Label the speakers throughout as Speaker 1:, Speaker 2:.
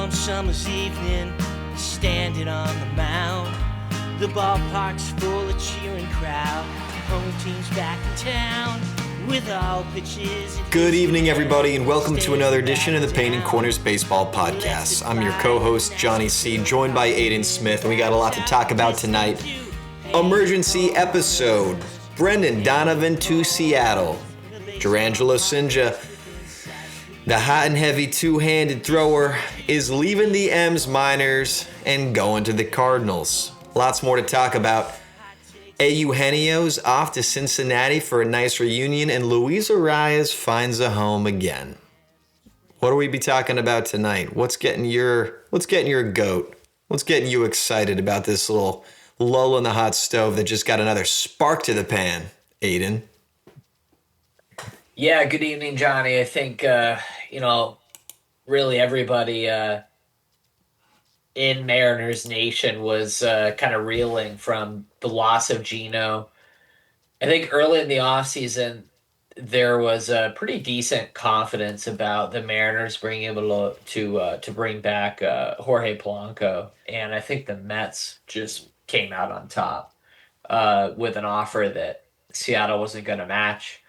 Speaker 1: warm summer's evening, standing on the mound. The ballpark's full of cheering crowd. Home team's back in town with all pitches.
Speaker 2: Good evening, everybody, and welcome to another edition of the Painting Corners Baseball Podcast. I'm your co-host, Johnny C., joined by Aiden Smith, and we got a lot to talk about tonight. Emergency episode. Brendan Donovan to Seattle. Jurrangelo Cinnje, the hot and heavy two-handed thrower, is leaving the M's minors and going to the Cardinals. Lots more to talk about. Eugenio's off to Cincinnati for a nice reunion, and Luis Arias finds a home again. What will we be talking about tonight? What's getting your goat? What's getting you excited about this little lull in the hot stove that just got another spark to the pan, Aiden?
Speaker 3: Yeah, good evening, Johnny. I think, really everybody in Mariners Nation was kind of reeling from the loss of Geno. I think early in the offseason, there was a pretty decent confidence about the Mariners being able to bring back Jorge Polanco. And I think the Mets just came out on top with an offer that Seattle wasn't going to match.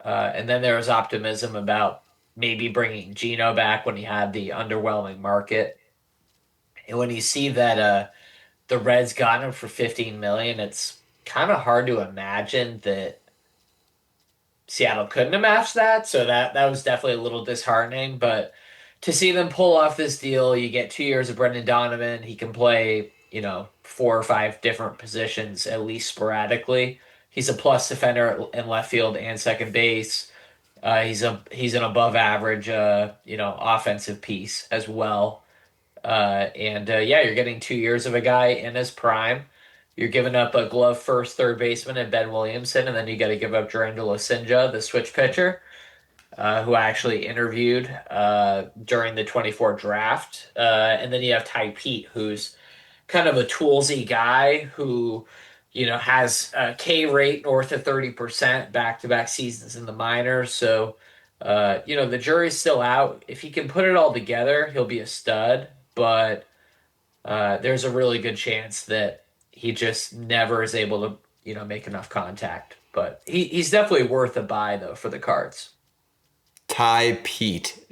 Speaker 3: And then there was optimism about maybe bringing Geno back when he had the underwhelming market. And when you see that the Reds got him for $15 million, it's kind of hard to imagine that Seattle couldn't have matched that. So that was definitely a little disheartening. But to see them pull off this deal, you get 2 years of Brendan Donovan. He can play, 4 or 5 different positions, at least sporadically. He's a plus defender in left field and second base. He's an above average, offensive piece as well. You're getting 2 years of a guy in his prime. You're giving up a glove first third baseman and Ben Williamson, and then you got to give up Jurrangelo Cinnje, the switch pitcher, who I actually interviewed during the 24 draft. And then you have Ty Pete, who's kind of a toolsy guy who, has a K rate north of 30% back-to-back seasons in the minors. So, the jury's still out. If he can put it all together, he'll be a stud. But there's a really good chance that he just never is able to, make enough contact. But he's definitely worth a buy, though, for the Cards.
Speaker 2: Ty Pete.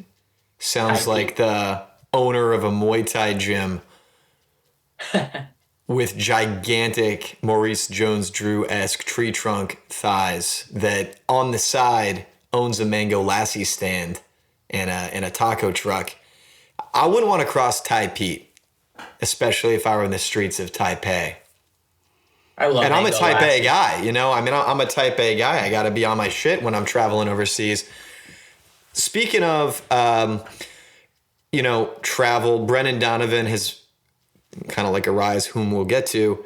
Speaker 2: Sounds like the owner of a Muay Thai gym with gigantic Maurice Jones-Drew-esque tree trunk thighs that on the side owns a Mango Lassie stand and a taco truck. I wouldn't want to cross Ty Pete, especially if I were in the streets of Taipei. I'm a Type A guy, I'm a Type A guy. I got to be on my shit when I'm traveling overseas. Speaking of, travel, Brendan Donovan has kind of like a rise, whom we'll get to.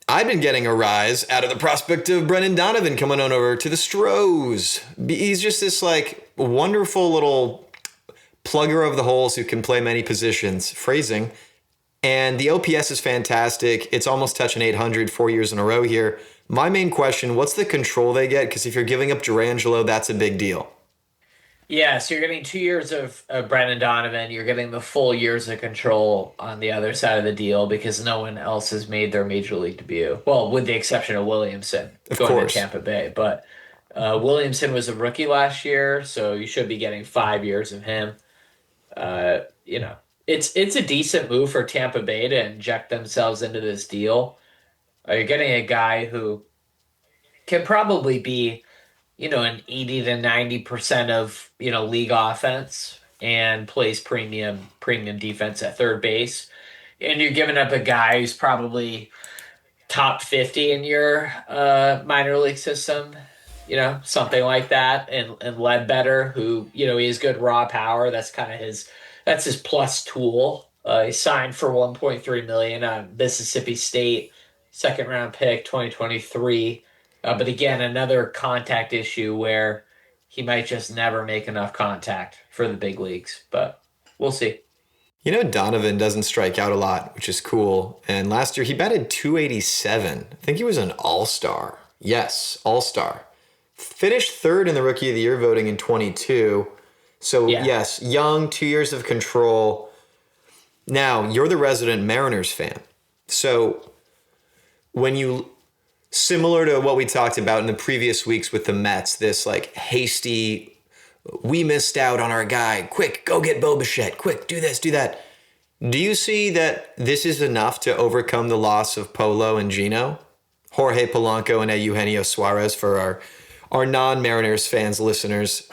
Speaker 2: I've been getting a rise out of the prospect of Brendan Donovan coming on over to the Stros. He's just this wonderful little plugger of the holes who can play many positions, phrasing. And the OPS is fantastic. It's almost touching 800 4 years in a row here. My main question, what's the control they get? Because if you're giving up Jurrangelo, that's a big deal.
Speaker 3: Yeah, so you're getting 2 years of Brendan Donovan. You're getting the full years of control on the other side of the deal because no one else has made their major league debut. Well, with the exception of Williamson going to Tampa Bay. But Williamson was a rookie last year, so you should be getting 5 years of him. It's a decent move for Tampa Bay to inject themselves into this deal. You're getting a guy who can probably be, an 80 to 90% of, league offense and plays premium defense at third base. And you're giving up a guy who's probably top 50 in your minor league system, something like that. And Ledbetter, who, he has good raw power. That's kind of his plus tool. He signed for $1.3 million on Mississippi State, second round pick, 2023. But again, another contact issue where he might just never make enough contact for the big leagues. But we'll see.
Speaker 2: Donovan doesn't strike out a lot, which is cool. And last year he batted .287. I think he was an all-star. Yes, all-star. Finished third in the Rookie of the Year voting in 22. So,
Speaker 3: Yeah.
Speaker 2: yes, young, 2 years of control. Now, you're the resident Mariners fan. So, when you, similar to what we talked about in the previous weeks with the Mets, this like hasty, we missed out on our guy. Quick, go get Bo Bichette. Quick, do this, do that. Do you see that this is enough to overcome the loss of Polo and Geno? Jorge Polanco and Jurrangelo Suarez for our non-Mariners fans listeners.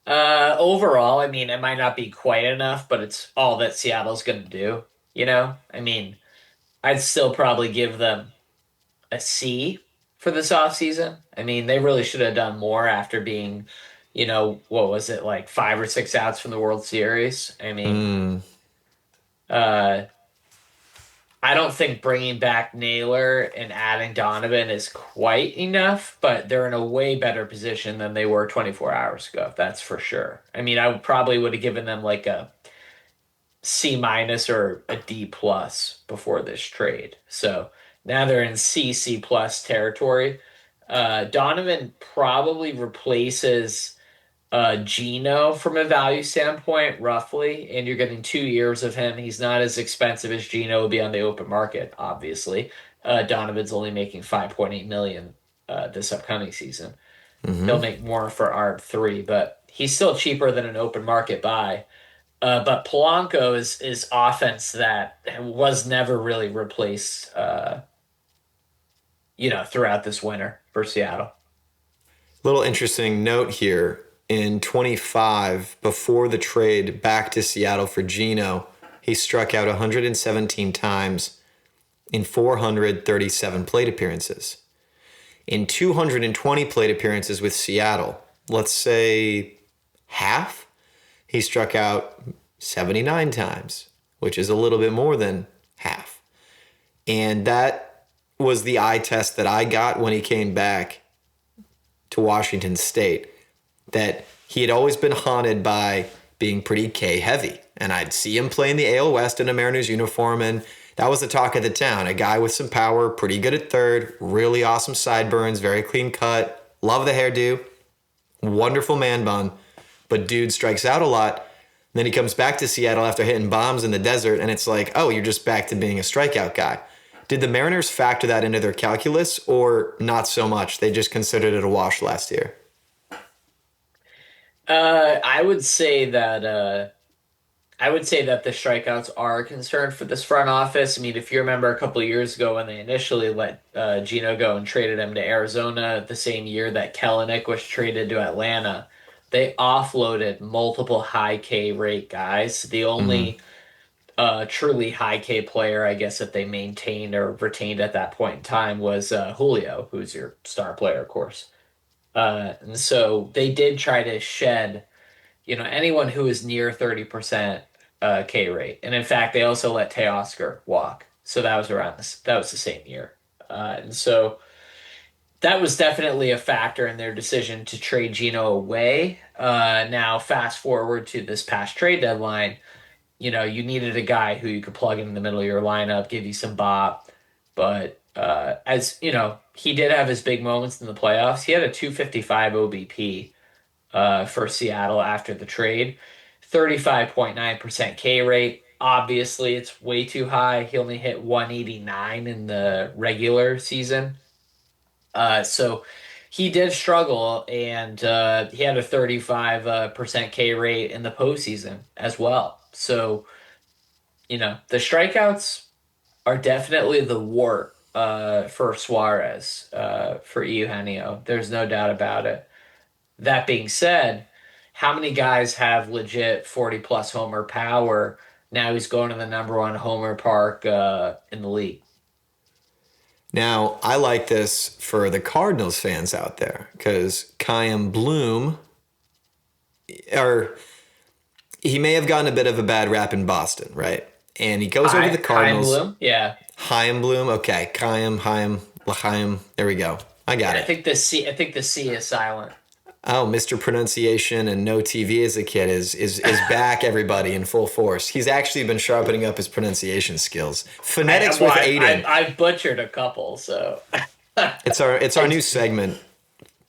Speaker 3: Overall, I mean, it might not be quite enough, but it's all that Seattle's going to do. I mean, I'd still probably give them a C for this offseason. I mean, they really should have done more after being, what was it, like 5 or 6 outs from the World Series? I mean, uh, I don't think bringing back Naylor and adding Donovan is quite enough, but they're in a way better position than they were 24 hours ago. That's for sure. I mean, probably would have given them like a C minus or a D plus before this trade. So now they're in C plus territory. Donovan probably replaces Geno from a value standpoint, roughly, and you're getting 2 years of him. He's not as expensive as Geno would be on the open market, obviously. Donovan's only making 5.8 million this upcoming season. He'll make more for ARB3, but he's still cheaper than an open market buy. But Polanco is offense that was never really replaced, throughout this winter for Seattle.
Speaker 2: Little interesting note here. In 25, before the trade back to Seattle for Geno, he struck out 117 times in 437 plate appearances. In 220 plate appearances with Seattle, let's say half, he struck out 79 times, which is a little bit more than half. And that was the eye test that I got when he came back to Washington State, that he had always been haunted by being pretty K-heavy. And I'd see him play in the AL West in a Mariners uniform, and that was the talk of the town. A guy with some power, pretty good at third, really awesome sideburns, very clean cut, love the hairdo, wonderful man bun, but dude strikes out a lot. Then he comes back to Seattle after hitting bombs in the desert, and it's like, oh, you're just back to being a strikeout guy. Did the Mariners factor that into their calculus, or not so much? They just considered it a wash last year?
Speaker 3: I would say that the strikeouts are a concern for this front office. I mean, if you remember a couple of years ago when they initially let Geno go and traded him to Arizona the same year that Kelenic was traded to Atlanta, they offloaded multiple high K rate guys. The only truly high K player, I guess, that they maintained or retained at that point in time was Julio, who's your star player, of course. And so they did try to shed, anyone who is near 30% K rate. And in fact, they also let Teoscar walk. So that was that was the same year. And so that was definitely a factor in their decision to trade Geno away. Now, fast forward to this past trade deadline, you needed a guy who you could plug in the middle of your lineup, give you some bop. But as he did have his big moments in the playoffs. He had a 255 OBP for Seattle after the trade, 35.9% K rate. Obviously, it's way too high. He only hit 189 in the regular season. So he did struggle, and he had a 35% K rate in the postseason as well. So, the strikeouts are definitely the wart for Suarez, for Eugenio. There's no doubt about it. That being said, how many guys have legit 40-plus homer power? Now he's going to the number one homer park in the league.
Speaker 2: Now, I like this for the Cardinals fans out there, because Chaim Bloom, he may have gotten a bit of a bad rap in Boston, right? And he goes over to the Cardinals.
Speaker 3: Chaim Bloom? Yeah.
Speaker 2: Chaim Bloom, okay. Chaim, there we go. I got it.
Speaker 3: I think the C is silent.
Speaker 2: Oh, Mr. Pronunciation and no TV as a kid is back, everybody, in full force. He's actually been sharpening up his pronunciation skills. Phonetics with Aiden.
Speaker 3: I've butchered a couple, so.
Speaker 2: It's our new segment.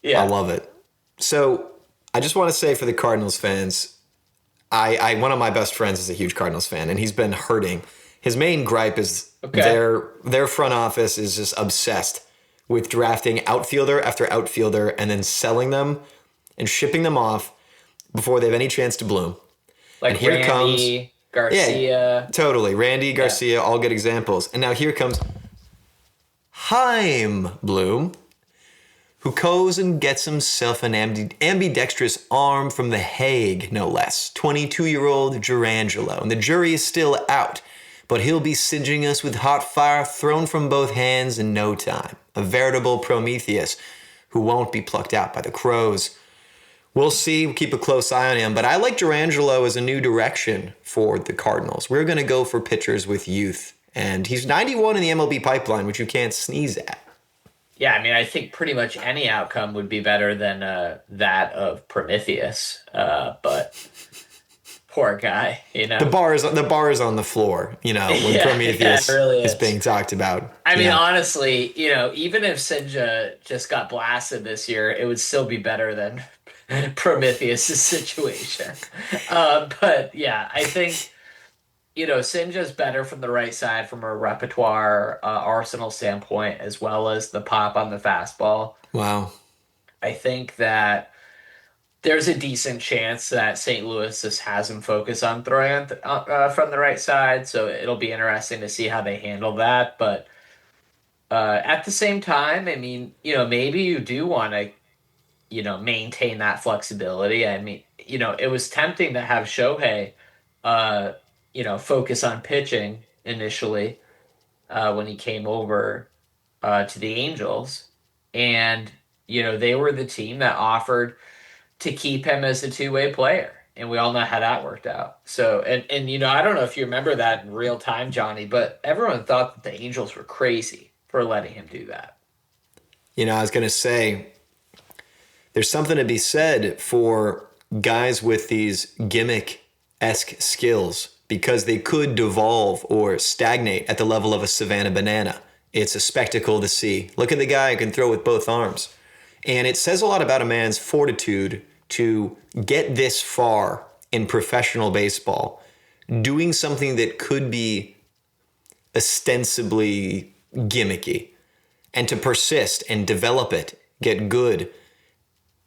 Speaker 3: Yeah.
Speaker 2: I love it. So I just want to say for the Cardinals fans, I one of my best friends is a huge Cardinals fan, and he's been hurting. His main gripe is their front office is just obsessed with drafting outfielder after outfielder and then selling them and shipping them off before they have any chance to bloom.
Speaker 3: Like
Speaker 2: and here
Speaker 3: Randy, Garcia.
Speaker 2: Yeah, totally. Randy, Garcia, all good examples. And now here comes Chaim Bloom, who goes and gets himself an ambidextrous arm from The Hague, no less. 22-year-old Jurrangelo. And the jury is still out, but he'll be singeing us with hot fire thrown from both hands in no time. A veritable Prometheus who won't be plucked out by the crows. We'll see. We'll keep a close eye on him. But I like Jurrangelo as a new direction for the Cardinals. We're going to go for pitchers with youth. And he's 91 in the MLB pipeline, which you can't sneeze at.
Speaker 3: Yeah, I mean, I think pretty much any outcome would be better than that of Prometheus. But poor guy, you know.
Speaker 2: The bar is on the floor, you know, when Prometheus
Speaker 3: really
Speaker 2: is being talked about.
Speaker 3: I mean, honestly, you know, even if Cinnje just got blasted this year, it would still be better than Prometheus' situation. But yeah, I think, you know, Cinnje's better from the right side from a repertoire arsenal standpoint, as well as the pop on the fastball.
Speaker 2: Wow.
Speaker 3: I think that there's a decent chance that St. Louis just has him focus on throwing from the right side, so it'll be interesting to see how they handle that. But at the same time, I mean, you know, maybe you do want to, you know, maintain that flexibility. I mean, you know, it was tempting to have Shohei, you know, focus on pitching initially when he came over to the Angels. And, you know, they were the team that offered to keep him as a two-way player. And we all know how that worked out. So, and you know, I don't know if you remember that in real time, Johnny, but everyone thought that the Angels were crazy for letting him do that.
Speaker 2: You know, I was going to say, there's something to be said for guys with these gimmick-esque skills because they could devolve or stagnate at the level of a Savannah banana. It's a spectacle to see. Look at the guy who can throw with both arms. And it says a lot about a man's fortitude to get this far in professional baseball, doing something that could be ostensibly gimmicky, and to persist and develop it, get good.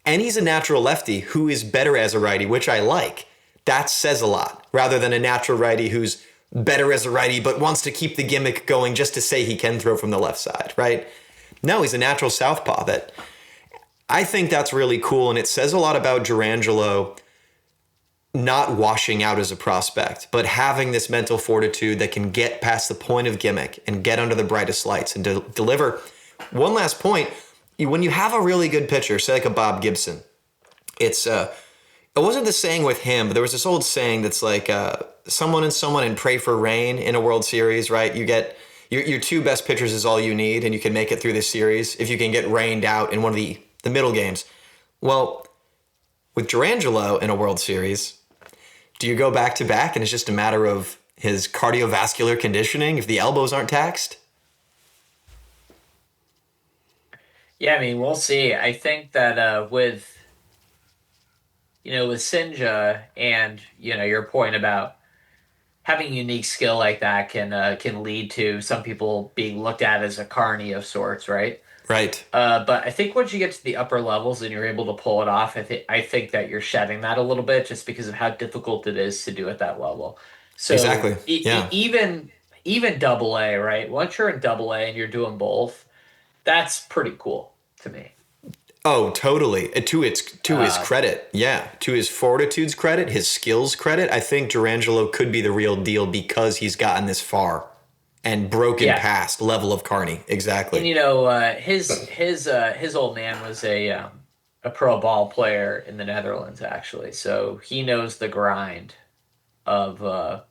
Speaker 2: And he's a natural lefty who is better as a righty, which I like. That says a lot, rather than a natural righty who's better as a righty but wants to keep the gimmick going just to say he can throw from the left side, right? No, he's a natural southpaw. That I think that's really cool, and it says a lot about Jurrangelo not washing out as a prospect, but having this mental fortitude that can get past the point of gimmick and get under the brightest lights and deliver. One last point, when you have a really good pitcher, say like a Bob Gibson, it wasn't the saying with him, but there was this old saying that's like someone and pray for rain in a World Series, right? You get your two best pitchers is all you need, and you can make it through this series if you can get rained out in one of the middle games. Well, with Jurrangelo in a World Series, do you go back to back and it's just a matter of his cardiovascular conditioning if the elbows aren't taxed?
Speaker 3: Yeah, I mean, we'll see. I think that with Cinnje and, you know, your point about having unique skill like that can lead to some people being looked at as a Carney of sorts, right?
Speaker 2: Right.
Speaker 3: But I think once you get to the upper levels and you're able to pull it off, I think that you're shedding that a little bit just because of how difficult it is to do at that level. So
Speaker 2: exactly. Yeah.
Speaker 3: Even double A, right? Once you're in double A and you're doing both, that's pretty cool to me.
Speaker 2: Oh, totally. To his credit. Yeah. To his fortitude's credit, his skills credit, I think Jurrangelo could be the real deal because he's gotten this far and broken past level of Carney. Exactly.
Speaker 3: And, you know, his old man was a pro ball player in the Netherlands, actually. So he knows the grind of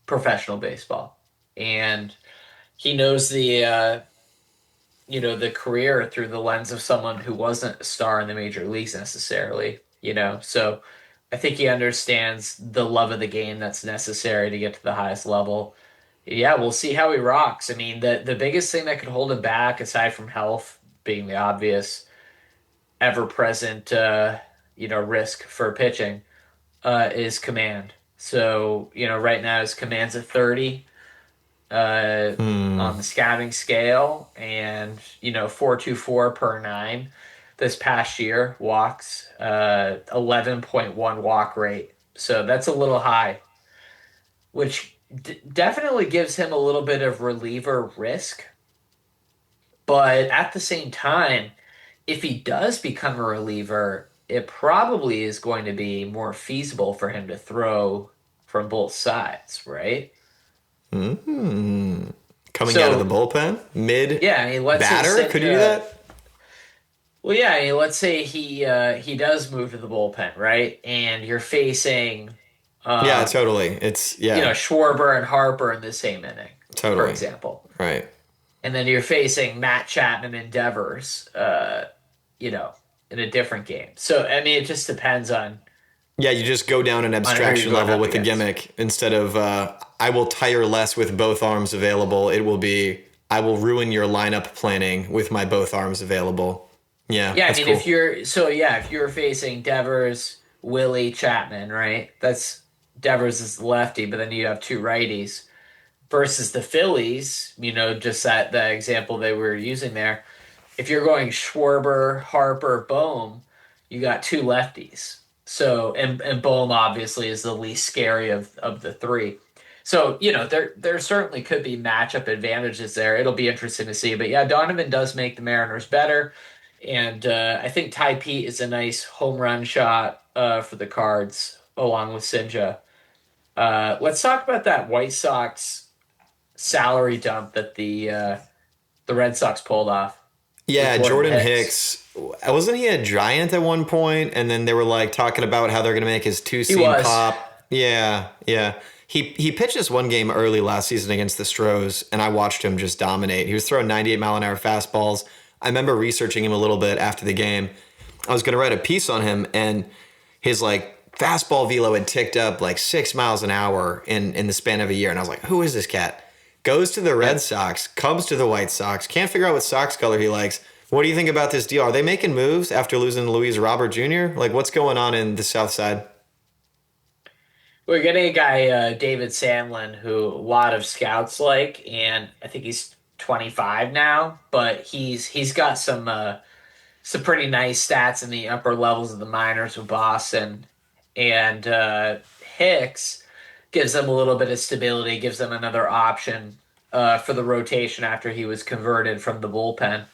Speaker 3: professional baseball. And he knows the career through the lens of someone who wasn't a star in the major leagues necessarily, you know. So I think he understands the love of the game that's necessary to get to the highest level. Yeah, we'll see how he rocks. I mean, the biggest thing that could hold him back, aside from health being the obvious, ever-present risk for pitching is command. So, right now his command's at 30 on the scouting scale, and 4.24 per nine this past year. Walks, 11.1 walk rate. So that's a little high, which definitely gives him a little bit of reliever risk. But at the same time, if he does become a reliever, it probably is going to be more feasible for him to throw from both sides, right?
Speaker 2: Coming out of the
Speaker 3: So,
Speaker 2: bullpen, mid
Speaker 3: yeah, I mean, let's say
Speaker 2: batter, could you do that?
Speaker 3: well, yeah, I mean, let's say he does move to the bullpen, right? And you're facing,
Speaker 2: Yeah,
Speaker 3: um,
Speaker 2: totally. It's yeah,
Speaker 3: Schwarber and Harper in the same inning, for
Speaker 2: totally
Speaker 3: example.
Speaker 2: right.
Speaker 3: And then you're facing Matt Chapman and Devers, you know, in a different game. So I mean, it just depends
Speaker 2: Yeah, you just go down an
Speaker 3: on who you're
Speaker 2: abstraction
Speaker 3: going
Speaker 2: level
Speaker 3: up
Speaker 2: with the
Speaker 3: against.
Speaker 2: gimmick instead of I will tire less with both arms available. It will be I will ruin your lineup planning with my both arms available. Yeah,
Speaker 3: Yeah, I
Speaker 2: that's
Speaker 3: mean,
Speaker 2: cool.
Speaker 3: if you're facing Devers, Willie, Chapman, right? That's Devers is the lefty, but then you have two righties versus the Phillies. Just that example they were using there. If you're going Schwarber, Harper, Bohm, you got two lefties. So and Bohm obviously is the least scary of the three. So, there certainly could be matchup advantages there. It'll be interesting to see. But yeah, Donovan does make the Mariners better. And I think Ty Pete is a nice home run shot for the Cards along with Cinnje. Let's talk about that White Sox salary dump that the Red Sox pulled off with
Speaker 2: Yeah,
Speaker 3: Jordan
Speaker 2: Jordan
Speaker 3: Hicks.
Speaker 2: Hicks. Wasn't he a giant at one point? And then they were like talking about how they're going to make his two
Speaker 3: He
Speaker 2: seam
Speaker 3: was.
Speaker 2: pop. Yeah, yeah. He pitched this one game early last season against the Stros, and I watched him just dominate. He was throwing 98-mile-an-hour fastballs. I remember researching him a little bit after the game. I was going to write a piece on him, and his like fastball velo had ticked up like 6 miles an hour in the span of a year. And I was like, who is this cat? Goes to the Red
Speaker 3: Yep.
Speaker 2: Sox, comes to the White Sox, can't figure out what Sox color he likes. What do you think about this deal? Are they making moves after losing Luis Robert Jr.? Like, what's going on in the South Side?
Speaker 3: We're getting a guy, David Sandlin, who a lot of scouts like, and I think he's 25 now, but he's got some pretty nice stats in the upper levels of the minors with Boston. And Hicks gives them a little bit of stability, gives them another option for the rotation after he was converted from the bullpen.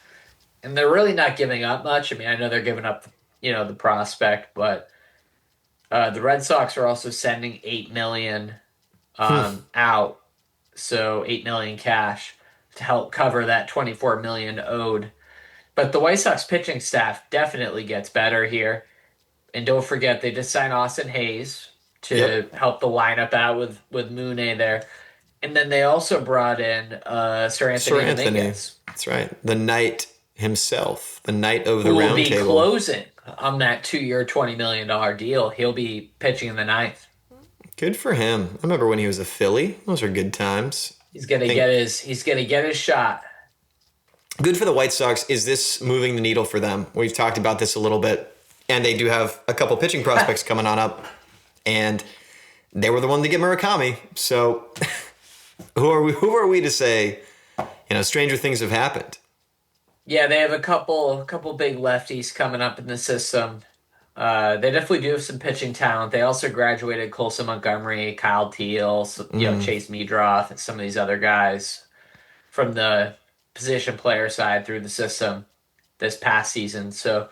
Speaker 3: And they're really not giving up much. I mean, I know they're giving up, the prospect, but the Red Sox are also sending 8 million out, so 8 million cash to help cover that 24 million owed. But the White Sox pitching staff definitely gets better here. And don't forget, they just signed Austin Hayes to
Speaker 2: Yep.
Speaker 3: help the lineup out with Moon there. And then they also brought in Sir
Speaker 2: Sir
Speaker 3: Anthony
Speaker 2: Anthony.
Speaker 3: Dominguez,
Speaker 2: That's right. The knight himself, the knight of the
Speaker 3: who will
Speaker 2: round
Speaker 3: be
Speaker 2: table.
Speaker 3: closing on that 2-year, $20 million deal. He'll be pitching in the ninth.
Speaker 2: Good for him. I remember when he was a Philly. Those are good times.
Speaker 3: He's gonna
Speaker 2: I
Speaker 3: get
Speaker 2: think
Speaker 3: his shot.
Speaker 2: good for the White Sox. Is this moving the needle for them? We've talked about this a little bit. And they do have a couple pitching prospects coming on up. And they were the one to get Murakami. So who are we to say, stranger things have happened?
Speaker 3: Yeah, they have a couple big lefties coming up in the system. They definitely do have some pitching talent. They also graduated Colson Montgomery, Kyle Teal, Chase Meadroth, and some of these other guys from the position player side through the system this past season. So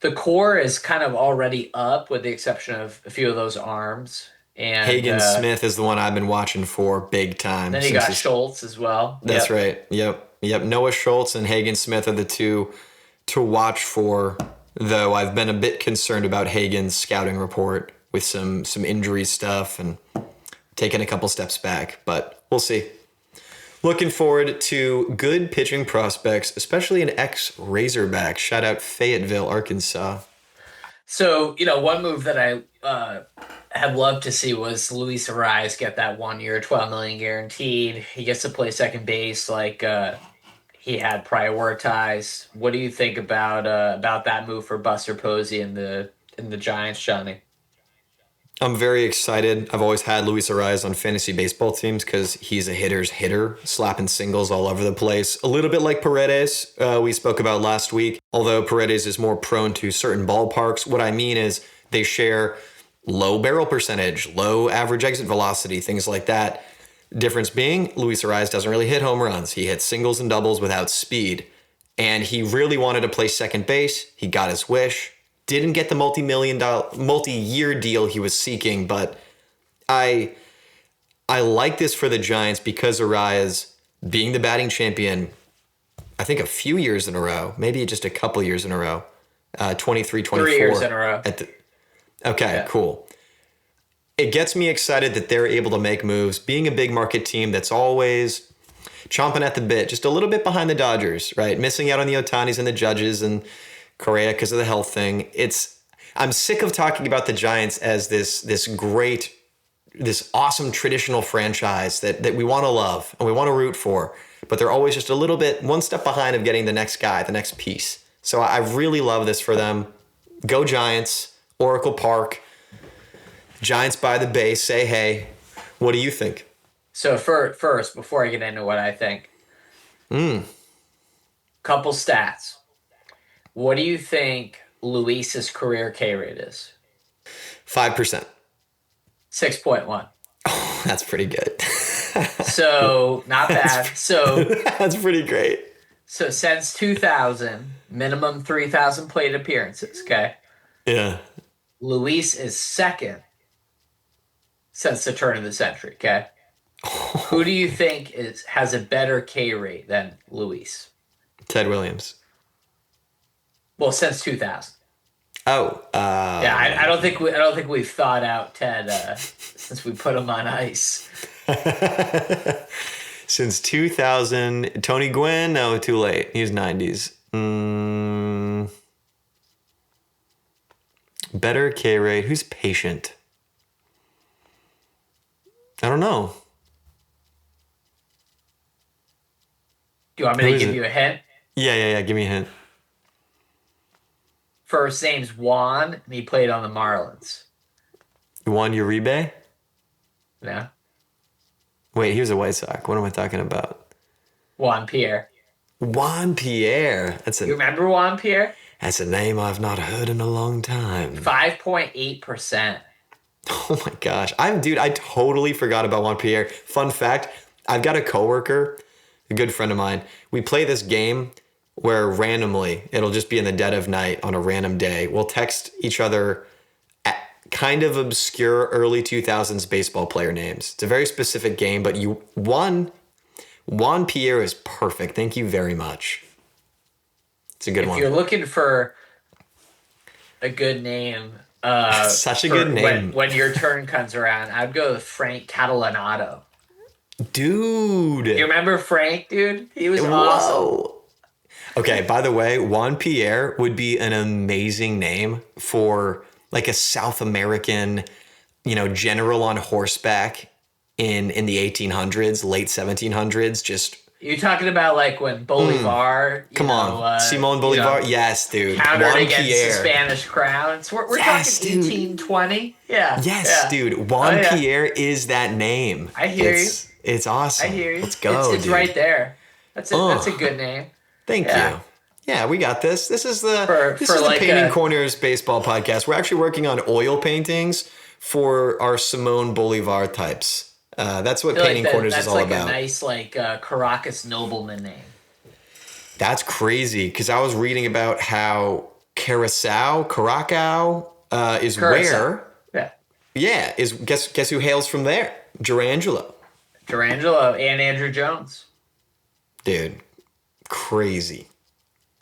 Speaker 3: the core is kind of already up, with the exception of a few of those arms. And
Speaker 2: Hagen Smith is the one I've been watching for big time
Speaker 3: then you
Speaker 2: since
Speaker 3: got
Speaker 2: his.
Speaker 3: Schultz as well.
Speaker 2: That's
Speaker 3: Yep.
Speaker 2: right. Yep. Noah Schultz and Hagen Smith are the two to watch for, though I've been a bit concerned about Hagen's scouting report with some injury stuff and taking a couple steps back, but we'll see. Looking forward to good pitching prospects, especially an ex-Razorback. Shout out Fayetteville, Arkansas.
Speaker 3: So, one move that I have loved to see was Luis Ariz get that 1 year, 12 million guaranteed. He gets to play second base like he had prioritized. What do you think about that move for Buster Posey and the in the Giants, Johnny?
Speaker 2: I'm very excited. I've always had Luis Arraez on fantasy baseball teams because he's a hitter's hitter, slapping singles all over the place. A little bit like Paredes, we spoke about last week, although Paredes is more prone to certain ballparks. What I mean is they share low barrel percentage, low average exit velocity, things like that. Difference being, Luis Arraez doesn't really hit home runs. He hits singles and doubles without speed. And he really wanted to play second base. He got his wish. Didn't get the multi-year deal he was seeking, but I like this for the Giants because Arraez, being the batting champion, I think a few years in a row, maybe just a couple years in a row, 23, 24.
Speaker 3: 3 years in a row.
Speaker 2: Okay, yeah. Cool. It gets me excited that they're able to make moves. Being a big market team that's always chomping at the bit, just a little bit behind the Dodgers, right? Missing out on the Otanis and the Judges and Correa because of the health thing. I'm sick of talking about the Giants as this awesome traditional franchise that we want to love and we want to root for, but they're always just a little bit one step behind of getting the next guy, the next piece. So I really love this for them. Go Giants, Oracle Park, Giants by the Bay, say hey. What do you think?
Speaker 3: So first, before I get into what I think, couple stats. What do you think Luis's career K rate is?
Speaker 2: 5%.
Speaker 3: 6.1.
Speaker 2: Oh, that's pretty good.
Speaker 3: So not bad. So
Speaker 2: that's pretty great.
Speaker 3: So since 2000, minimum 3,000 plate appearances. Okay.
Speaker 2: Yeah.
Speaker 3: Luis is second since the turn of the century. Okay. Who do you think has a better K rate than Luis?
Speaker 2: Ted Williams.
Speaker 3: Well, since 2000.
Speaker 2: Oh,
Speaker 3: yeah. I don't think we've thought out Ted since we put him on ice.
Speaker 2: Since 2000, Tony Gwynn. No, too late. He's 90s. Better K rate. Who's patient? I don't know.
Speaker 3: Do you want me to give you a hint?
Speaker 2: Yeah. Give me a hint.
Speaker 3: First name's Juan, and he played on the Marlins.
Speaker 2: Juan Uribe?
Speaker 3: No.
Speaker 2: Wait, he was a White Sox. What am I talking about?
Speaker 3: Juan Pierre.
Speaker 2: Juan Pierre.
Speaker 3: You remember Juan Pierre?
Speaker 2: That's a name I've not heard in a long time.
Speaker 3: 5.8%.
Speaker 2: Oh my gosh. I totally forgot about Juan Pierre. Fun fact, I've got a coworker, a good friend of mine. We play this game where randomly, it'll just be in the dead of night on a random day. We'll text each other kind of obscure early 2000s baseball player names. It's a very specific game, but Juan Pierre is perfect. Thank you very much. It's a good one.
Speaker 3: If you're looking for a good name,
Speaker 2: such a good name.
Speaker 3: When your turn comes around, I'd go with Frank Catalanato.
Speaker 2: Dude.
Speaker 3: You remember Frank, dude? He was awesome.
Speaker 2: Okay, by the way, Juan Pierre would be an amazing name for like a South American, general on horseback in the 1800s, late 1700s. Just
Speaker 3: you're talking about like when Bolivar,
Speaker 2: Simon Bolivar. Yes, dude.
Speaker 3: Countered
Speaker 2: Juan
Speaker 3: against
Speaker 2: Pierre.
Speaker 3: the Spanish crown. So we're talking 1820. Yeah.
Speaker 2: Yes, dude. Juan Pierre is that name.
Speaker 3: I hear you.
Speaker 2: It's awesome.
Speaker 3: I hear you.
Speaker 2: Let's go.
Speaker 3: It's right there. That's a good name.
Speaker 2: Thank you. Yeah, we got this. This is the Painting Corners baseball podcast. We're actually working on oil paintings for our Simone Bolivar types. That's what Painting Corners is all about.
Speaker 3: That's like a nice Caracas nobleman name.
Speaker 2: That's crazy because I was reading about how Curacao is where.
Speaker 3: Yeah.
Speaker 2: Yeah, guess who hails from there? Jurrangelo
Speaker 3: And Andrew Jones.
Speaker 2: Dude, crazy.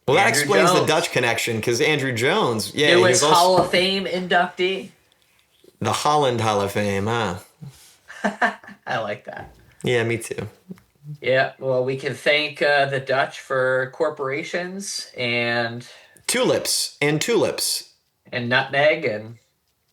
Speaker 2: Well, that
Speaker 3: Andrew
Speaker 2: explains
Speaker 3: Jones.
Speaker 2: the Dutch connection because Andrew Jones,
Speaker 3: he was Hall of Fame inductee.
Speaker 2: The Holland Hall of Fame, huh?
Speaker 3: I like that.
Speaker 2: Yeah, me too.
Speaker 3: Yeah, well, we can thank the Dutch for corporations and
Speaker 2: tulips
Speaker 3: and nutmeg and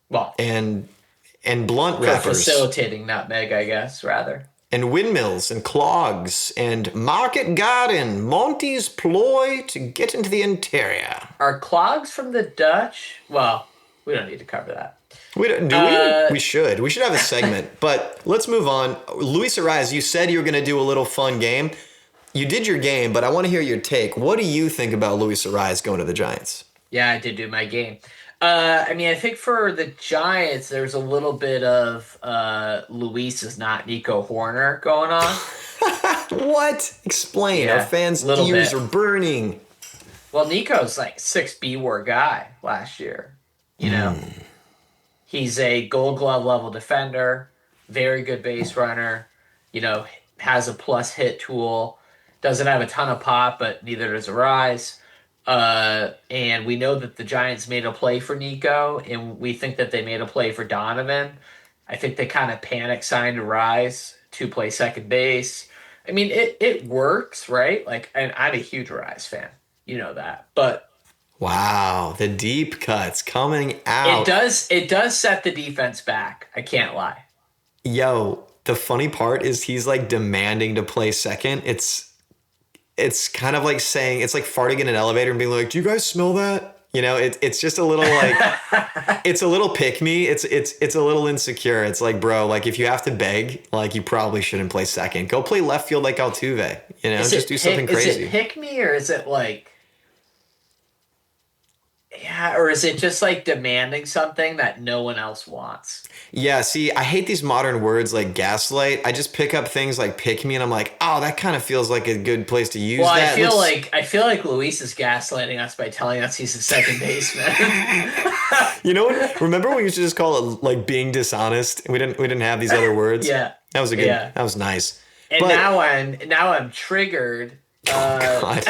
Speaker 2: blunt wrappers,
Speaker 3: facilitating nutmeg, I guess, rather.
Speaker 2: And windmills and clogs and market garden, Monty's ploy to get into the interior.
Speaker 3: Are clogs from the Dutch? Well, We don't need to cover that.
Speaker 2: We don't, do we? We should. We should have a segment. But let's move on. Luis Arraez, you said you were going to do a little fun game. You did your game, but I want to hear your take. What do you think about Luis Arraez going to the Giants?
Speaker 3: Yeah, I did do my game. I mean, I think for the Giants, there's a little bit of Luis is not Nico Horner going on.
Speaker 2: What? Explain.
Speaker 3: Yeah,
Speaker 2: our fans'
Speaker 3: little
Speaker 2: ears
Speaker 3: bit.
Speaker 2: are burning.
Speaker 3: Well, Nico's like 6B war guy last year. You know, he's a Gold Glove level defender, very good base runner. You know, has a plus hit tool. Doesn't have a ton of pop, but neither does Arraez. And we know that the Giants made a play for Nico, and we think that they made a play for Donovan. I think they kind of panic signed Arraez to play second base. I mean, it works, right? Like, and I'm a huge Arraez fan. You know that. But
Speaker 2: wow, the deep cuts coming out.
Speaker 3: It does set the defense back. I can't lie.
Speaker 2: Yo, the funny part is he's like demanding to play second. It's kind of like saying, it's like farting in an elevator and being like, do you guys smell that? You know, it's just a little like, it's a little pick me. It's a little insecure. It's like, bro, like if you have to beg, like you probably shouldn't play second. Go play left field like Altuve, you know, just do something crazy.
Speaker 3: Is it pick me or is it like, yeah, or is it just like demanding something that no one else wants?
Speaker 2: Yeah, see, I hate these modern words like gaslight. I just pick up things like pick me and I'm like, oh, that kind of feels like a good place to use that.
Speaker 3: I feel like Luis is gaslighting us by telling us he's a second baseman.
Speaker 2: You know what? Remember we used to just call it like being dishonest? We didn't have these other words.
Speaker 3: Yeah.
Speaker 2: That was that was nice.
Speaker 3: And
Speaker 2: but,
Speaker 3: now I'm triggered
Speaker 2: God.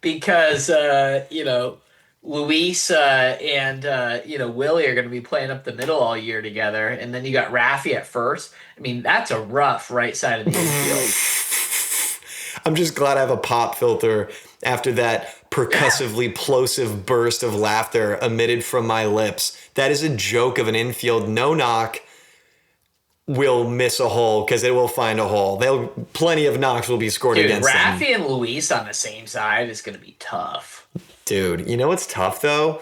Speaker 3: because you know, Luis and Willie are going to be playing up the middle all year together, and then you got Raffy at first. I mean, that's a rough right side of the infield.
Speaker 2: I'm just glad I have a pop filter after that percussively plosive burst of laughter emitted from my lips. That is a joke of an infield no knock will miss a hole because it will find a hole. Plenty of knocks will be scored against them.
Speaker 3: Raffy and Luis on the same side is going to be tough.
Speaker 2: Dude, you know what's tough though?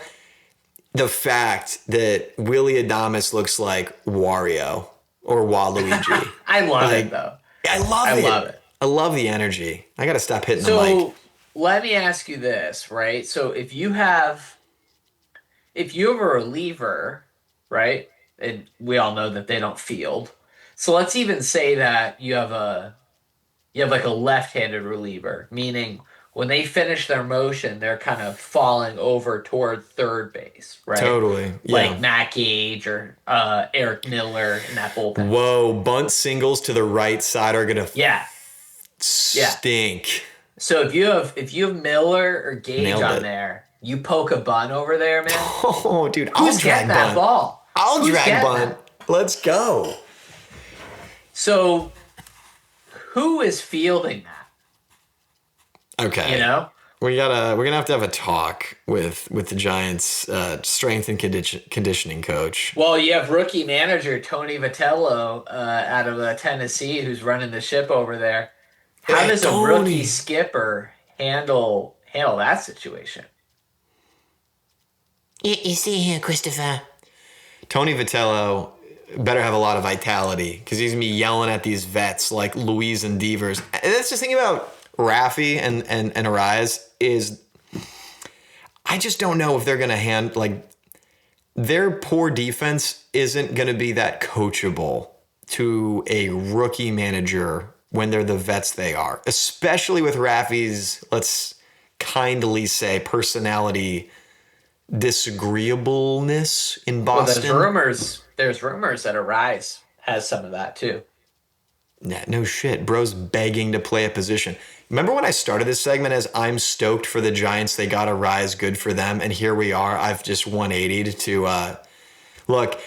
Speaker 2: The fact that Willie Adames looks like Wario or Waluigi.
Speaker 3: I love it though.
Speaker 2: I love it. I love the energy. I got to stop hitting the mic.
Speaker 3: So let me ask you this, right? So if you have a reliever, right? And we all know that they don't field. So let's even say that you have like a left-handed reliever, meaning when they finish their motion, they're kind of falling over toward third base, right?
Speaker 2: Totally. Yeah.
Speaker 3: Like Matt Gage or Eric Miller in that bullpen.
Speaker 2: Whoa, bunt singles to the right side are going to stink.
Speaker 3: So if you have Miller or Gage on there, you poke a bunt over there, man.
Speaker 2: Oh, dude,
Speaker 3: I'll drag that ball.
Speaker 2: I'll drag bunt. Let's go.
Speaker 3: So who is fielding that?
Speaker 2: Okay.
Speaker 3: You know?
Speaker 2: We're gonna have to have a talk with the Giants strength and conditioning coach.
Speaker 3: Well, you have rookie manager Tony Vitello out of Tennessee who's running the ship over there. How does a rookie skipper handle that situation?
Speaker 1: You see here, Christopher.
Speaker 2: Tony Vitello better have a lot of vitality because he's gonna be yelling at these vets like Louise and Devers. And that's the thing about Raffy and Arraez is I just don't know if they're going to like their poor defense isn't going to be that coachable to a rookie manager when they're the vets they are, especially with Raffy's, let's kindly say, personality disagreeableness in Boston.
Speaker 3: Well, there's rumors that Arraez has some of that too.
Speaker 2: Nah, no shit. Bro's begging to play a position. Remember when I started this segment as I'm stoked for the Giants, they got Arraez, good for them, and here we are. I've just 180'd to look,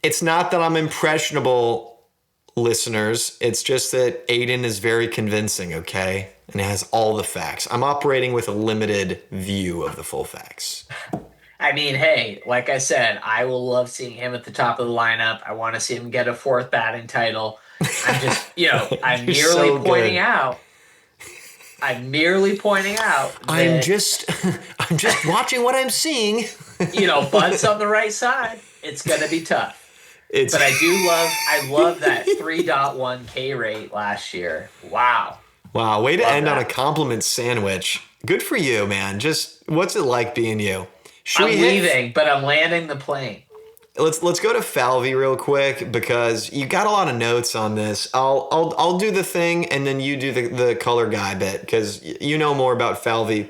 Speaker 2: it's not that I'm impressionable, listeners. It's just that Aiden is very convincing, okay? And has all the facts. I'm operating with a limited view of the full facts.
Speaker 3: I mean, hey, like I said, I will love seeing him at the top of the lineup. I want to see him get a fourth batting title. I'm just, I'm merely pointing out. I'm just watching what I'm seeing. Bunts on the right side, it's going to be tough. But I love that 3.1 K rate last year. Wow.
Speaker 2: Wow, way to
Speaker 3: Love
Speaker 2: end on a
Speaker 3: that.
Speaker 2: compliment sandwich. Good for you, man. Just what's it like being you? Should
Speaker 3: I'm
Speaker 2: we
Speaker 3: leaving, but I'm landing the plane.
Speaker 2: Let's go to Falvey real quick because you got a lot of notes on this. I'll do the thing and then you do the color guy bit because you know more about Falvey.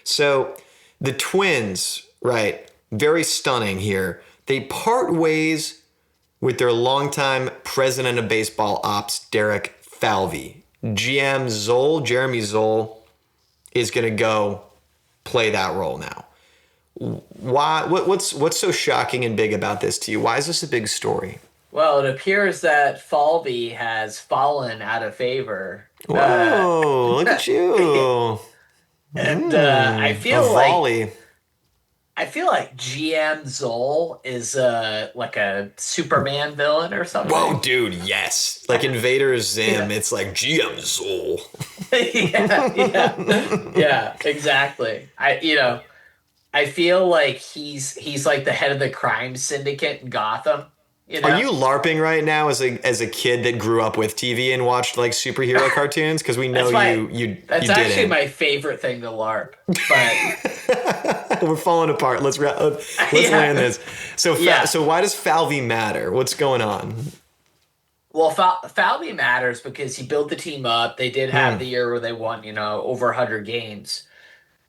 Speaker 2: So the Twins, right? Very stunning here. They part ways with their longtime president of baseball ops, Derek Falvey. GM Jeremy Zoll, is going to go play that role now. Why? What's so shocking and big about this to you? Why is this a big story?
Speaker 3: Well, it appears that Falvey has fallen out of favor.
Speaker 2: Whoa! Look at you.
Speaker 3: And
Speaker 2: A volley.
Speaker 3: I feel like GM Zoll is like a Superman villain or something.
Speaker 2: Whoa, dude! Yes, like Invader Zim.
Speaker 3: Yeah.
Speaker 2: It's like GM Zoll.
Speaker 3: yeah, exactly. I feel like he's like the head of the crime syndicate in Gotham.
Speaker 2: Are you LARPing right now as a kid that grew up with TV and watched like superhero cartoons? Because we know you
Speaker 3: That's
Speaker 2: you
Speaker 3: actually
Speaker 2: didn't.
Speaker 3: my favorite thing to LARP. But
Speaker 2: We're falling apart. Let's land this. So so why does Falvey matter? What's going on?
Speaker 3: well, Falvey matters because he built the team up. They did have the year where they won, over 100 games.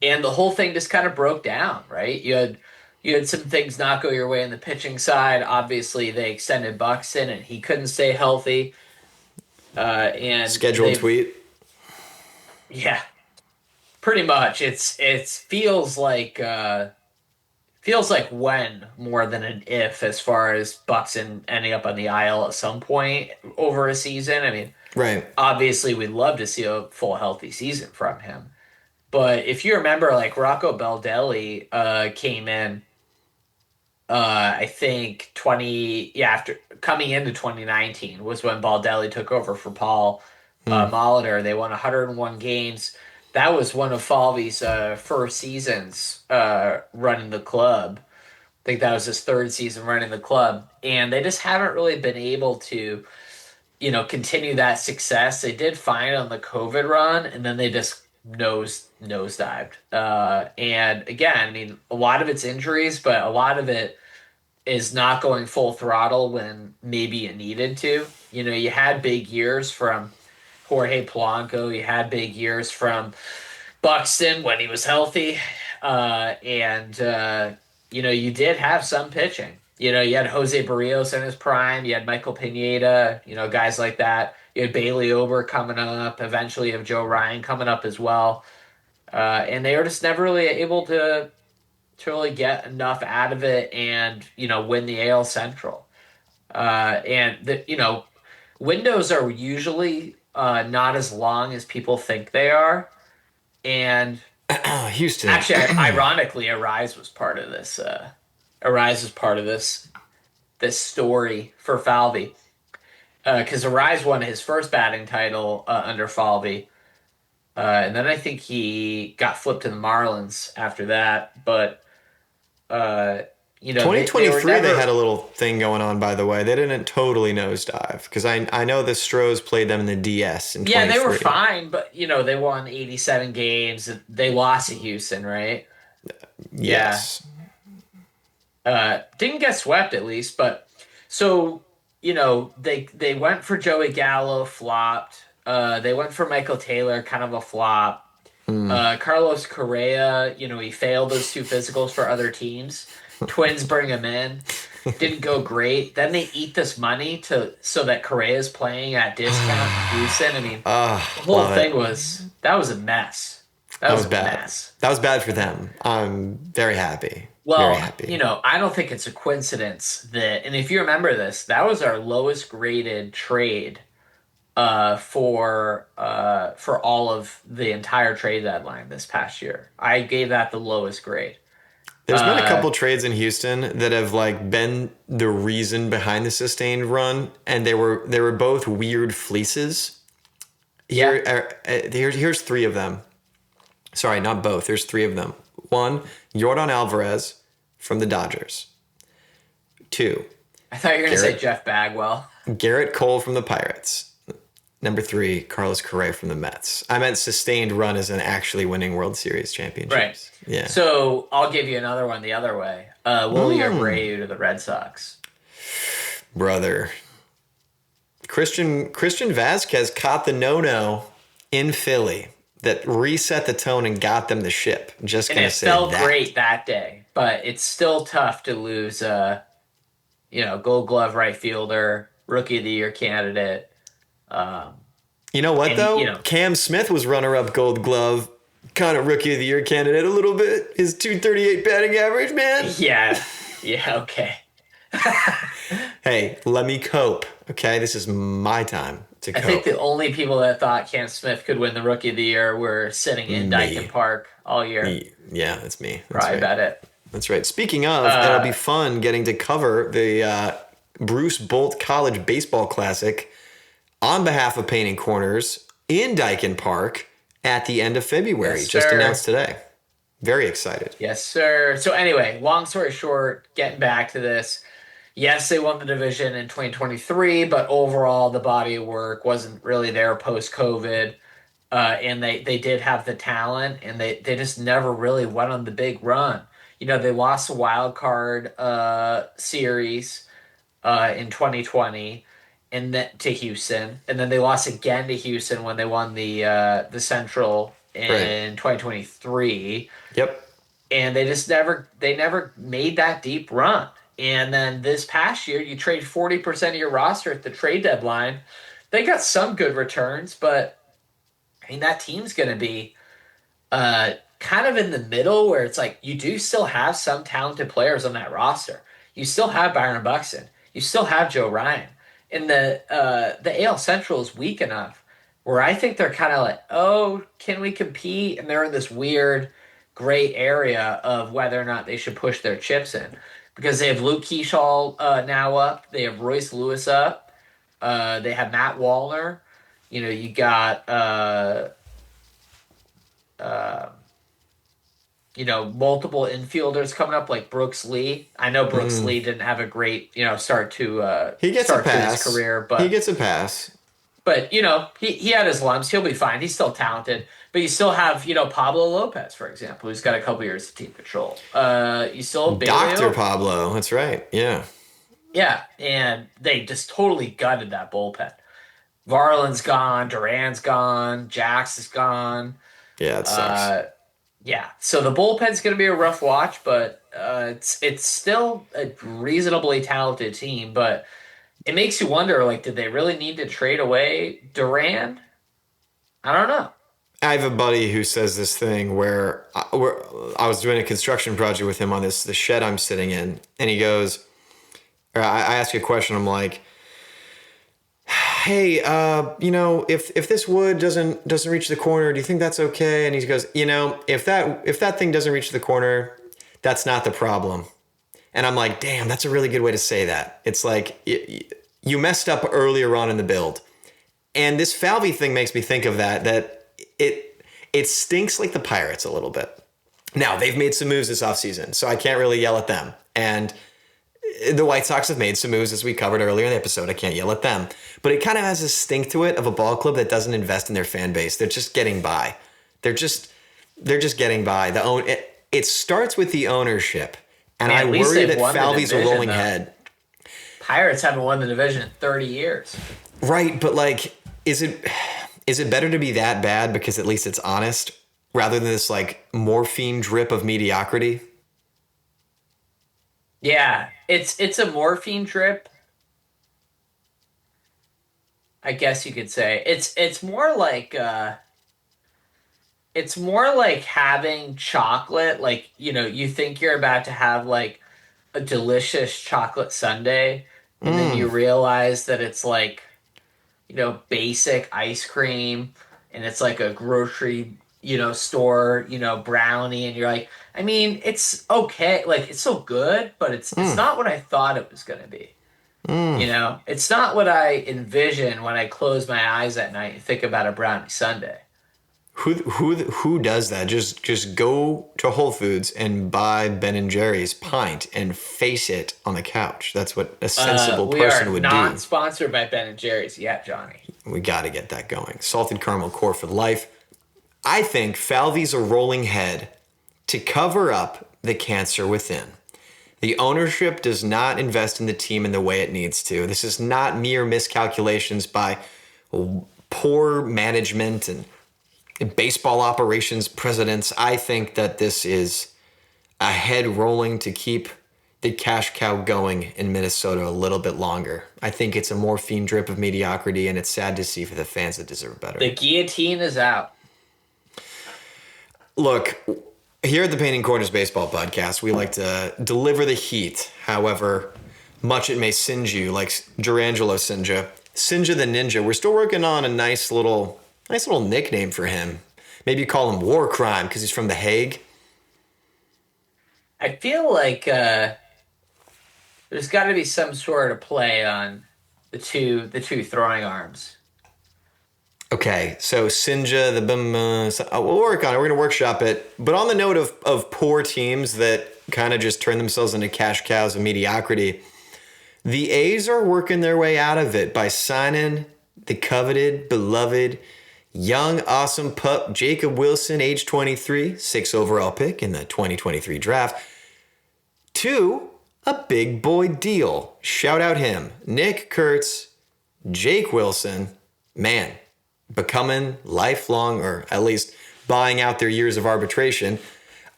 Speaker 3: And the whole thing just kind of broke down, right? You had some things not go your way in the pitching side. Obviously, they extended Buxton, and he couldn't stay healthy. And
Speaker 2: Scheduled tweet.
Speaker 3: Yeah, pretty much. It feels like when more than an if as far as Buxton ending up on the aisle at some point over a season. I mean,
Speaker 2: Right.
Speaker 3: obviously, we'd love to see a full healthy season from him. But if you remember, like Rocco Baldelli came in, I think after coming into 2019 was when Baldelli took over for Paul Molitor. They won 101 games. That was one of Falvey's first seasons running the club. I think that was his third season running the club, and they just haven't really been able to, continue that success. They did fine on the COVID run, and then they just nosedived. And again, I mean, a lot of it's injuries, but a lot of it is not going full throttle when maybe you needed to. You had big years from Jorge Polanco. You had big years from Buxton when he was healthy. You did have some pitching. You had Jose Barrios in his prime. You had Michael Pineda, guys like that. You had Bailey Ober coming up. Eventually you have Joe Ryan coming up as well. And they were just never really able to really get enough out of it and, win the AL Central. Windows are usually not as long as people think they are. And
Speaker 2: Houston.
Speaker 3: actually, ironically, Arise was part of this. Arise was part of this story for Falvey. Because Arise won his first batting title under Falvey. And then I think he got flipped to the Marlins after that. But,
Speaker 2: 2023, they had a little thing going on, by the way. They didn't totally nosedive because I know the Stros played them in the DS in 23.
Speaker 3: Yeah, they were fine, but, they won 87 games. They lost to Houston, right?
Speaker 2: Yes.
Speaker 3: Yeah. Didn't get swept, at least. But, so, they went for Joey Gallo, flopped. They went for Michael Taylor, kind of a flop. Carlos Correa, he failed those two physicals for other teams. Twins bring him in. Didn't go great. Then they eat this money so that Correa's playing at discount in Houston. I mean, the whole thing was a mess. That was
Speaker 2: bad.
Speaker 3: A mess.
Speaker 2: That was bad for them. I'm very happy.
Speaker 3: Well,
Speaker 2: very happy.
Speaker 3: I don't think it's a coincidence that, and if you remember this, that was our lowest graded trade for all of the entire trade deadline this past year. I gave that the lowest grade.
Speaker 2: There's been a couple trades in Houston that have been the reason behind the sustained run, and they were both weird fleeces. Here's three of them. Sorry, not both. There's three of them. One, Yordan Alvarez from the Dodgers. 2.
Speaker 3: I thought you were going to say Jeff Bagwell.
Speaker 2: Garrett Cole from the Pirates. Number 3, Carlos Correa from the Mets. I meant sustained run as in actually winning World Series championships.
Speaker 3: Right.
Speaker 2: Yeah.
Speaker 3: So I'll give you another one the other way. Willie Abreu to the Red Sox.
Speaker 2: Brother. Christian Vasquez caught the no-no in Philly that reset the tone and got them the ship. Just going to say that.
Speaker 3: And it felt great that day, but it's still tough to lose Gold Glove right fielder, Rookie of the Year candidate.
Speaker 2: You know what, though? Cam Smith was runner-up Gold Glove, kind of Rookie of the Year candidate a little bit. His .238 batting average, man.
Speaker 3: Yeah, okay.
Speaker 2: Hey, let me cope, okay? This is my time to cope.
Speaker 3: I think the only people that thought Cam Smith could win the Rookie of the Year were sitting in Dyken Park all year.
Speaker 2: Yeah, that's me. That's
Speaker 3: Probably
Speaker 2: right.
Speaker 3: about it.
Speaker 2: That's right. Speaking of, it'll be fun getting to cover the Bruce Bolt College Baseball Classic on behalf of Painting Corners in Dyken Park at the end of February.
Speaker 3: Yes,
Speaker 2: just
Speaker 3: sir.
Speaker 2: announced today. Very excited.
Speaker 3: Yes, sir. So anyway, long story short, getting back to this. Yes, they won the division in 2023, but overall the body of work wasn't really there post-COVID. And they did have the talent, and they just never really went on the big run. They lost a wild card series in 2020 and then to Houston, and then they lost again to Houston when they won the Central in 2023.
Speaker 2: Yep.
Speaker 3: And they never made that deep run. And then this past year, you trade 40% of your roster at the trade deadline. They got some good returns, but that team's going to be kind of in the middle where it's like you do still have some talented players on that roster. You still have Byron Buxton. You still have Joe Ryan. And the AL Central is weak enough where I think they're kind of like, oh, can we compete? And they're in this weird gray area of whether or not they should push their chips in. Because they have Luke Keyshaw now up. They have Royce Lewis up. They have Matt Wallner. You got multiple infielders coming up like Brooks Lee. I know Brooks Lee didn't have a great start to
Speaker 2: he gets a pass.
Speaker 3: To his career, but
Speaker 2: he gets a pass.
Speaker 3: But he had his lumps. He'll be fine. He's still talented. But you still have Pablo Lopez, for example, who's got a couple years of team control. You still have
Speaker 2: Dr. Pablo. That's right. Yeah.
Speaker 3: Yeah, and they just totally gutted that bullpen. Varland's gone. Duran's gone. Jax is gone.
Speaker 2: Yeah, it sucks.
Speaker 3: Yeah, so the bullpen's going to be a rough watch, but it's still a reasonably talented team. But it makes you wonder, did they really need to trade away Duran? I don't know.
Speaker 2: I have a buddy who says this thing where I was doing a construction project with him on the shed I'm sitting in, and he goes, I ask a question, I'm like, hey, if this wood doesn't reach the corner, do you think that's okay? And he goes, if that thing doesn't reach the corner, that's not the problem. And I'm like, damn, that's a really good way to say that. It's like you messed up earlier on in the build. And this Falvey thing makes me think of that it stinks like the Pirates a little bit. Now, they've made some moves this offseason, so I can't really yell at them. And the White Sox have made some moves, as we covered earlier in the episode. I can't yell at them. But it kind of has a stink to it of a ball club that doesn't invest in their fan base. They're just getting by. They're just getting by. It starts with the ownership. And I worry that Falvey's a rolling head.
Speaker 3: Pirates haven't won the division in 30 years.
Speaker 2: Right, but is it better to be that bad because at least it's honest rather than this morphine drip of mediocrity?
Speaker 3: Yeah, it's a morphine drip. I guess you could say it's more like having chocolate. You think you're about to have a delicious chocolate sundae, and then you realize that it's basic ice cream, and it's like a grocery store brownie, and you're like, I mean, it's okay, it's so good, but it's not what I thought it was gonna be. It's not what I envision when I close my eyes at night and think about a brownie sundae.
Speaker 2: Who does that? Just go to Whole Foods and buy Ben and Jerry's pint and face it on the couch. That's what a sensible person would do.
Speaker 3: We are not sponsored by Ben and Jerry's yet, Johnny.
Speaker 2: We got to get that going. Salted caramel core for life. I think Falvey's a rolling head to cover up the cancer within. The ownership does not invest in the team in the way it needs to. This is not mere miscalculations by poor management and baseball operations presidents. I think that this is a head rolling to keep the cash cow going in Minnesota a little bit longer. I think it's a morphine drip of mediocrity, and it's sad to see for the fans that deserve better.
Speaker 3: The guillotine is out.
Speaker 2: Look, here at the Painting Corners Baseball Podcast, we like to deliver the heat, however much it may singe you, like Jurrangelo Cinnje. Cinnje the Ninja. We're still working on a nice little nickname for him. Maybe call him War Crime because he's from The Hague.
Speaker 3: I feel like there's got to be some sort of play on the two throwing arms.
Speaker 2: Okay, so Cinnje, we'll work on it. We're going to workshop it. But on the note of poor teams that kind of just turn themselves into cash cows of mediocrity, the A's are working their way out of it by signing the coveted, beloved, young, awesome pup Jacob Wilson, age 23, 6th overall pick in the 2023 draft, to a big boy deal. Shout out him. Nick Kurtz, Jake Wilson, man, becoming lifelong, or at least buying out their years of arbitration.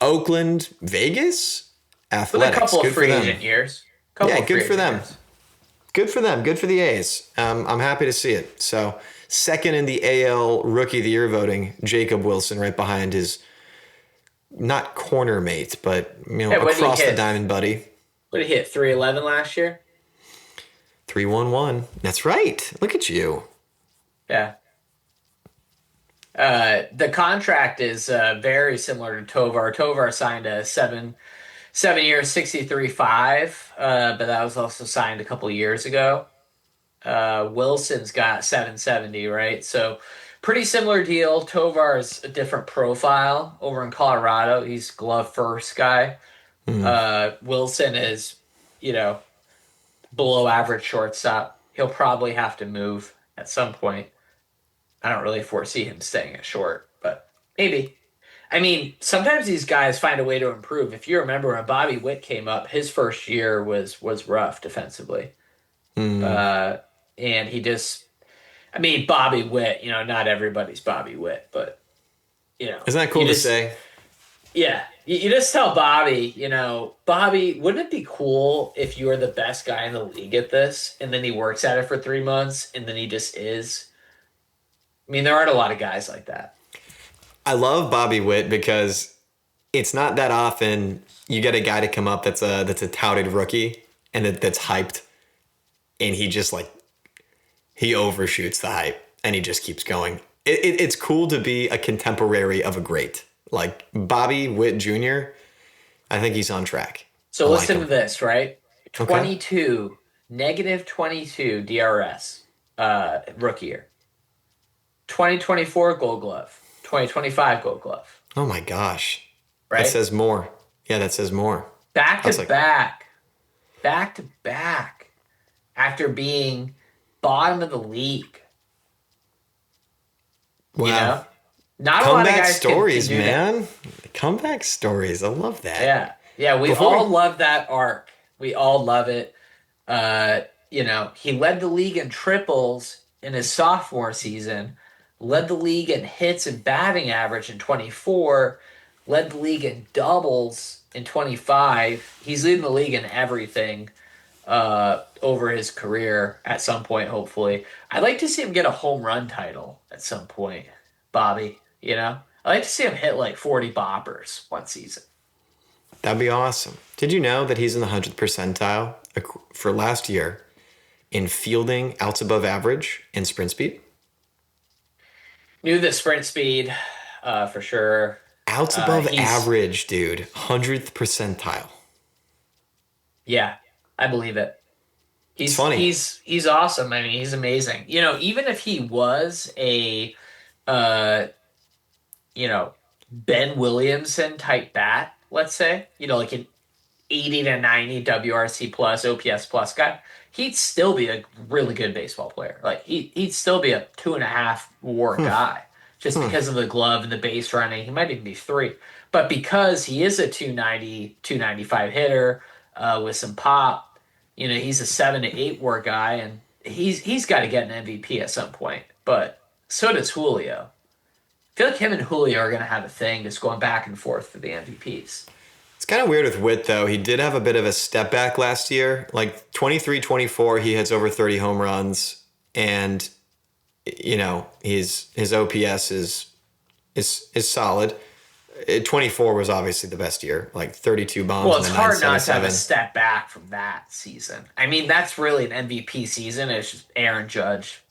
Speaker 2: Oakland, Vegas, Athletics.
Speaker 3: With a couple
Speaker 2: good
Speaker 3: of free
Speaker 2: for them.
Speaker 3: agent years.
Speaker 2: Good for them. Good for them. Good for the A's. I'm happy to see it. So, second in the AL Rookie of the Year voting, Jacob Wilson, right behind his not corner mate, but across the diamond buddy.
Speaker 3: What did he hit? 311 last year.
Speaker 2: 311. That's right. Look at you.
Speaker 3: Yeah. The contract is very similar to Tovar. Tovar signed a 7 years, 63.5, but that was also signed a couple years ago. Wilson's got 770, right? So pretty similar deal. Tovar's a different profile over in Colorado. He's glove first guy. Wilson is, below average shortstop. He'll probably have to move at some point. I don't really foresee him staying at short, but maybe. I mean, sometimes these guys find a way to improve. If you remember when Bobby Witt came up, his first year was rough defensively. And he just, Bobby Witt, not everybody's Bobby Witt, but,
Speaker 2: Isn't that cool to say?
Speaker 3: Yeah. You just tell Bobby, Bobby, wouldn't it be cool if you were the best guy in the league at this, and then he works at it for 3 months, and then he just is? There aren't a lot of guys like that.
Speaker 2: I love Bobby Witt because it's not that often you get a guy to come up that's a touted rookie and that's hyped, and he just he overshoots the hype and he just keeps going. It's cool to be a contemporary of a great like Bobby Witt Jr. I think he's on track.
Speaker 3: So listen to this, right? 22, negative 22 DRS rookie year. 2024 Gold Glove. 2025 Gold Glove.
Speaker 2: Oh my gosh.
Speaker 3: Right?
Speaker 2: That says more. Yeah, that says more.
Speaker 3: Back to back. After being bottom of the league.
Speaker 2: Wow.
Speaker 3: Not
Speaker 2: comeback
Speaker 3: a lot of guys
Speaker 2: stories,
Speaker 3: can do
Speaker 2: man.
Speaker 3: that.
Speaker 2: Comeback stories. I love that.
Speaker 3: Yeah. We all love that arc. We all love it. He led the league in triples in his sophomore season, led the league in hits and batting average in 24, led the league in doubles in 25. He's leading the league in everything over his career at some point, hopefully. I'd like to see him get a home run title at some point, Bobby. I'd like to see him hit 40 boppers one season.
Speaker 2: That'd be awesome. Did you know that he's in the 100th percentile for last year in fielding outs above average and sprint speed?
Speaker 3: Knew the sprint speed for sure.
Speaker 2: Outs above average, dude. 100th percentile.
Speaker 3: Yeah, I believe it.
Speaker 2: He's funny.
Speaker 3: He's awesome. He's amazing. Even if he was a Ben Williamson type bat, let's say, like an 80 to 90 WRC plus, OPS plus guy, he'd still be a really good baseball player. Like he'd still be a 2.5 WAR guy just because of the glove and the base running. He might even be 3, but because he is a 290, 295 hitter with some pop, he's a 7 to 8 WAR guy, and he's got to get an MVP at some point. But so does Julio. I feel like him and Julio are going to have a thing just going back and forth for the MVPs.
Speaker 2: It's kind of weird with Witt, though. He did have a bit of a step back last year. Like 23-24, he hits over 30 home runs. And, his OPS is solid. 24 was obviously the best year, like 32 bombs.
Speaker 3: Well, it's hard not to have a step back from that season. I mean, that's really an MVP season. It's just Aaron Judge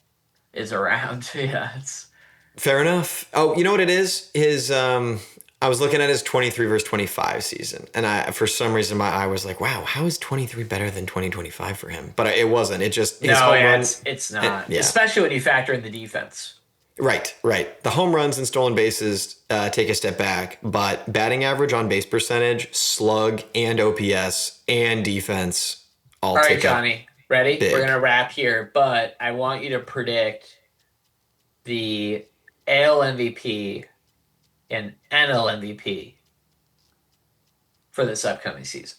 Speaker 3: is around. Yeah, it's...
Speaker 2: Fair enough. Oh, you know what it is? I was looking at his 23 versus 25 season, and for some reason my eye was like, wow, how is 23 better than 2025 for him? But it wasn't. It just
Speaker 3: it's not. Especially when you factor in the defense.
Speaker 2: Right. The home runs and stolen bases take a step back, but batting average, on base percentage, slug, and OPS and defense all
Speaker 3: right, Johnny, ready?
Speaker 2: Big.
Speaker 3: We're gonna wrap here, but I want you to predict the AL MVP and NL MVP for this upcoming season.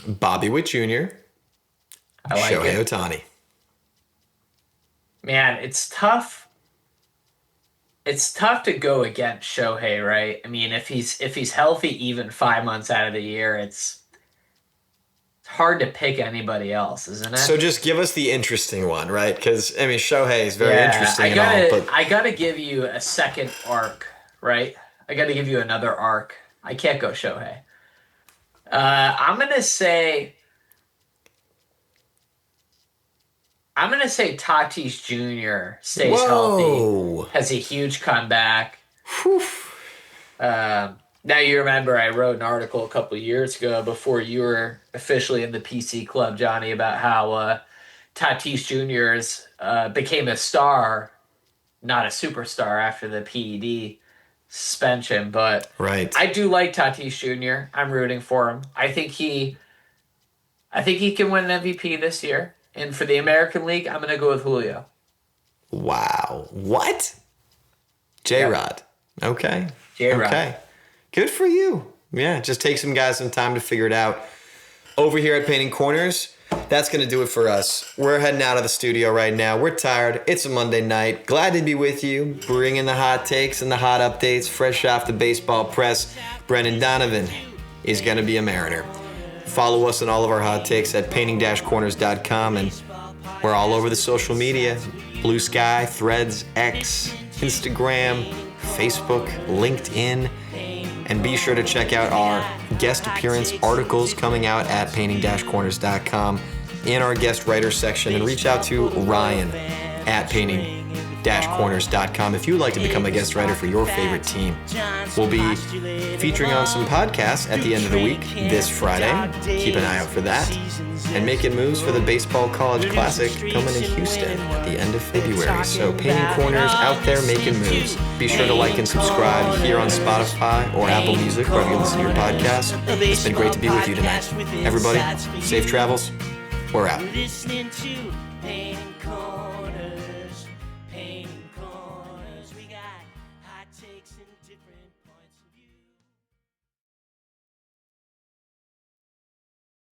Speaker 2: Bobby Witt Jr.
Speaker 3: I like
Speaker 2: Shohei
Speaker 3: it.
Speaker 2: Ohtani.
Speaker 3: Man, it's tough. It's tough to go against Shohei, right? I mean, if he's healthy even 5 months out of the year, it's hard to pick anybody else, isn't it?
Speaker 2: So just give us the interesting one, right? Because, I mean, Shohei is very interesting
Speaker 3: I got to give you a second arc, right? I got to give you another arc. I can't go Shohei. I'm going to say Tatis Jr. stays healthy, has a huge comeback. Now, you remember I wrote an article a couple of years ago before you were officially in the PC club, Johnny, about how Tatis Jr. Became a star, not a superstar after the PED suspension. But
Speaker 2: right.
Speaker 3: I do like Tatis Jr. I'm rooting for him. I think he can win an MVP this year. And for the American League, I'm going to go with Julio.
Speaker 2: Wow. What? J-Rod.
Speaker 3: Yep.
Speaker 2: Okay.
Speaker 3: J-Rod.
Speaker 2: Okay. Good for you. Yeah, just take some guys some time to figure it out. Over here at Painting Corners, that's going to do it for us. We're heading out of the studio right now. We're tired. It's a Monday night. Glad to be with you, bringing the hot takes and the hot updates fresh off the baseball press. Brendan Donovan is going to be a Mariner. Follow us on all of our hot takes at painting-corners.com, and we're all over the social media. Blue Sky, Threads, X, Instagram, Facebook, LinkedIn. And be sure to check out our guest appearance articles coming out at painting-corners.com in our guest writer section, and reach out to Ryan at painting-corners.com if you would like to become a guest writer for your favorite team. We'll be featuring on some podcasts at the end of the week this Friday. Keep an eye out for that. And making moves for the Baseball College Classic coming to Houston at the end of February. So Painting Corners out there making moves. Be sure to like and subscribe here on Spotify or Apple Music, wherever you listen to your podcast. It's been great to be with you tonight. Everybody, safe travels. We're out.